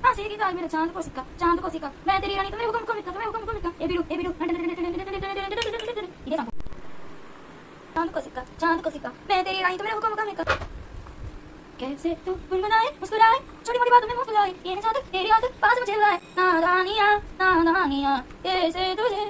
हाँ सीधी दाल मेरा चांद को सिक्का मैं तेरी रानी तुम्हें हुक्म को लिखा ए बिडू ये चांद को सिक्का मैं तेरी रानी तुम्हें हुक्म को लिखा कैसे तू गुनगुनाए मुस्कुराए छोटी मोटी बातों में मुस्कुराए ये नहीं चाहते तेरी याद पास मुझे लाए नादानियां कैसे तुझे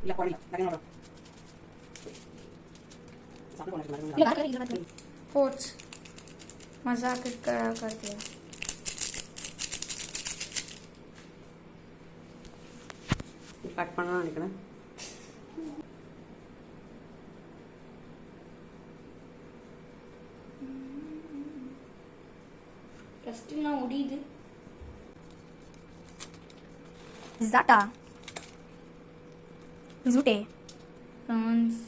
La cuarilla, la que no lo. Porch मजाक कर दिया கட் பண்ணலாம் நினைக்கிறேன். ஃபர்ஸ்ட் நான் ஒடிது Zata Zute France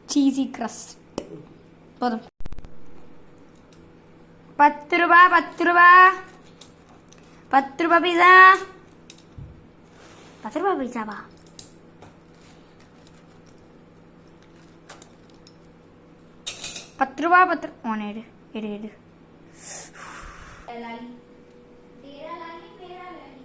cheesy crust போதும் 10 ரூபாய் பீஸா 10 ரூபாய் பீஸாவா ₹10 ஓன் எடு लाली तेरा लाली मेरा लाली